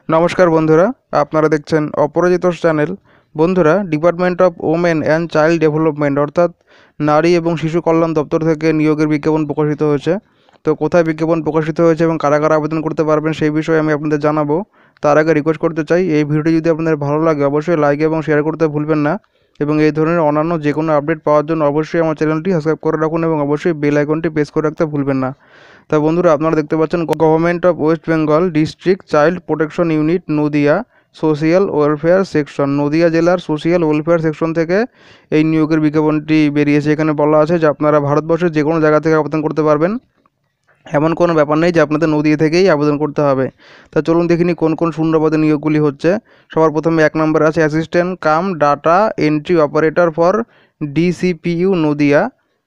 নমস্কার বন্ধুরা, আপনারা দেখছেন অপরাজিতস চ্যানেল। বন্ধুরা, department of women and child development অর্থাৎ নারী এবং শিশু কল্যাণ দপ্তর থেকে নিয়োগের বিজ্ঞাপন প্রকাশিত হয়েছে। তো কোথায় বিজ্ঞাপন প্রকাশিত হয়েছে এবং কারা কারা আবেদন করতে পারবেন সেই বিষয়ে আমি আপনাদের জানাবো। তার আগে রিকোয়েস্ট করতে চাই, এই ভিডিওটি যদি আপনাদের ভালো লাগে অবশ্যই লাইক এবং শেয়ার করতে ভুলবেন না। এবং এই ধরনের অন্যান্য যে কোনো আপডেট পাওয়ার জন্য অবশ্যই আমার চ্যানেলটি সাবস্ক্রাইব করে রাখুন এবং অবশ্যই বেল আইকনটি প্রেস করে রাখতে ভুলবেন না। তা বন্ধুরা, আপনারা দেখতে পাচ্ছেন government of West Bengal district child protection unit Nadia social welfare section, Nadia জেলার সোশিয়াল ওয়েলফেয়ার সেকশন থেকে এই নিয়োগের বিজ্ঞাপনটি বেরিয়েছে। এখানে বলা আছে যে আপনারা ভারতবর্ষের যে কোনো জায়গা থেকে আবেদন করতে পারবেন, এমন কোনো ব্যাপার নেই যে আপনাদের নদিয়া থেকেই আবেদন করতে হবে। তা চলুন দেখিনি কোন কোন শূন্যপদে নিয়োগগুলি হচ্ছে। সবার প্রথমে 1 নম্বরে আছে assistant cum data entry operator for DCPU Nadia.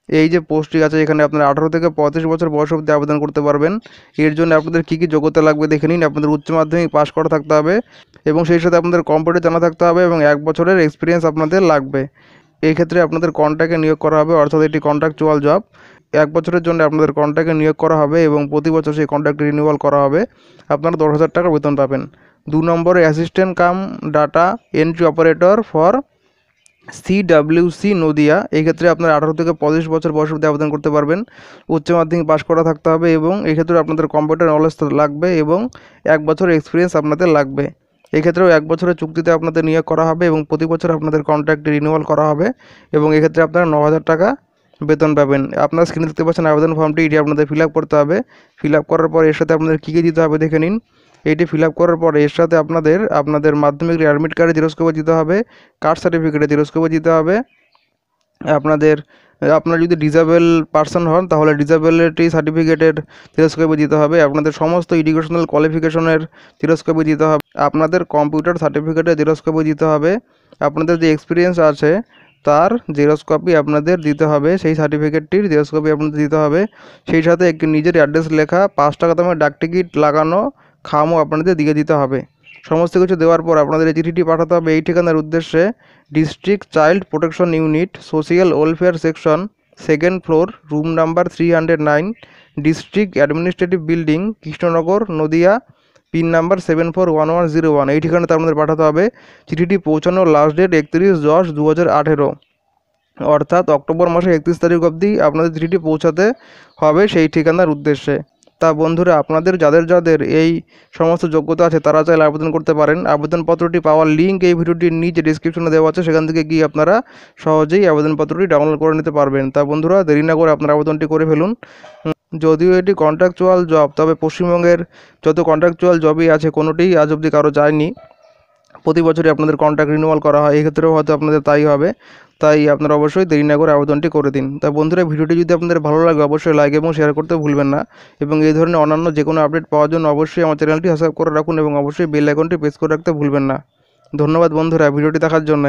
এই যে পোস্টটি আছে এখানে আপনারা 18 থেকে 35 বছর বয়স অবধি আবেদন করতে পারবেন। এর জন্য আপনাদের কী কী যোগ্যতা লাগবে দেখে নিন। আপনাদের উচ্চ মাধ্যমিক পাস করা থাকতে হবে এবং সেই সাথে আপনাদের কম্পিউটার জানা থাকতে হবে এবং 1 বছরের এক্সপিরিয়েন্স আপনাদের লাগবে। এই ক্ষেত্রে আপনাদের কন্ট্রাক্টে নিয়োগ করা হবে, অর্থাৎ এটি কন্ট্রাকচুয়াল জব। 1 বছরের জন্য আপনাদের কন্ট্রাক্টে নিয়োগ করা হবে এবং প্রতি বছর সেই কন্ট্রাক্ট রিনিউয়াল করা হবে। আপনারা 10,000 টাকা বেতন পাবেন। 2 নম্বরে assistant cum data entry operator for CWC Nadia. এই ক্ষেত্রে আপনার 18 থেকে 35 বছর বয়স অবধি আবেদন করতে পারবেন। উচ্চ মাধ্যমিক পাস করা থাকতে হবে এবং এই ক্ষেত্রে আপনাদের কম্পিউটার নলেজ লাগবে এবং 1 বছর এক্সপিরিয়েন্স আপনাদের লাগবে। এক্ষেত্রেও 1 বছরের চুক্তিতে আপনাদের নিয়োগ করা হবে এবং প্রতি বছর আপনাদের কন্ট্রাক্ট রিনিউয়াল করা হবে এবং এক্ষেত্রে আপনারা 9,000 টাকা বেতন পাবেন। আপনারা স্ক্রিনে দেখতে পাচ্ছেন আবেদন ফর্মটি, এটি আপনাদের ফিল আপ করতে হবে। ফিল আপ করার পর এর সাথে আপনাদের কী কী দিতে হবে দেখে নিন। এইটি ফিল আপ করার পরে এর সাথে আপনাদের মাধ্যমিক অ্যাডমিট কার্ডে জেরক্স কপি দিতে হবে, কাস্ট সার্টিফিকেটে জেরক্স কপি দিতে হবে। আপনার যদি ডিসেবল পারসন হন তাহলে ডিসেবিলিটি সার্টিফিকেটের জেরক্স কপি দিতে হবে। আপনাদের সমস্ত এডুকেশনাল কোয়ালিফিকেশনের জেরক্স কপি দিতে হবে। আপনাদের কম্পিউটার সার্টিফিকেটের জেরক্স কপি দিতে হবে। আপনাদের যে এক্সপিরিয়েন্স আছে তার জেরক্স কপি আপনাদের দিতে হবে, সেই সার্টিফিকেটটির জেরক্স কপি আপনাদের দিতে হবে। সেই সাথে একটি নিজের অ্যাড্রেস লেখা 5 টাকা দামের ডাক টিকিট লাগানো খামও আপনাদের দিয়ে দিতে হবে। সমস্ত কিছু দেওয়ার পর আপনাদের এই চিঠিটি পাঠাতে হবে এই ঠিকানার উদ্দেশ্যে: district child protection unit social welfare section, 2nd floor, room number 309, district administrative building, Krishnanagar, Nadia, pin number 741101। এই ঠিকানাতে আপনাদের পাঠাতে হবে। চিঠিটি পৌঁছানোর লাস্ট ডেট 31/10/2018, অর্থাৎ অক্টোবর মাসের 31 তারিখ অবধি আপনাদের চিঠিটি পৌঁছাতে হবে সেই ঠিকানার উদ্দেশ্যে। তা বন্ধুরা, আপনাদের যাদের যাদের এই সমস্ত যোগ্যতা আছে তারা চাইলে আবেদন করতে পারেন। আবেদনপত্রটি পাওয়ার লিঙ্ক এই ভিডিওটির নিচে ডিসক্রিপশনে দেওয়া আছে, সেখান থেকে গিয়ে আপনারা সহজেই আবেদনপত্রটি ডাউনলোড করে নিতে পারবেন। তা বন্ধুরা, দেরি না করে আপনারা আবেদনটি করে ফেলুন। যদিও এটি কন্ট্রাকচুয়াল জব, তবে পশ্চিমবঙ্গের যত কন্ট্রাকচুয়াল জবই আছে কোনোটিই আজ অবধি কারো যায়নি। প্রতি বছরই আপনাদের কন্ট্রাক্ট রিনিউয়াল করা হয়, এক্ষেত্রেও হয়তো আপনাদের তাই হবে। তাই আপনারা অবশ্যই দেরি না করে আবেদনটি করে দিন। তাই বন্ধুরা, ভিডিওটি যদি আপনাদের ভালো লাগে অবশ্যই লাইক এবং শেয়ার করতে ভুলবেন না এবং এই ধরনের অন্যান্য যে কোনো আপডেট পাওয়ার জন্য অবশ্যই আমার চ্যানেলটি সাবস্ক্রাইব করে রাখুন এবং অবশ্যই বেল আইকনটি প্রেস করে রাখতে ভুলবেন না। ধন্যবাদ বন্ধুরা ভিডিওটি দেখার জন্য।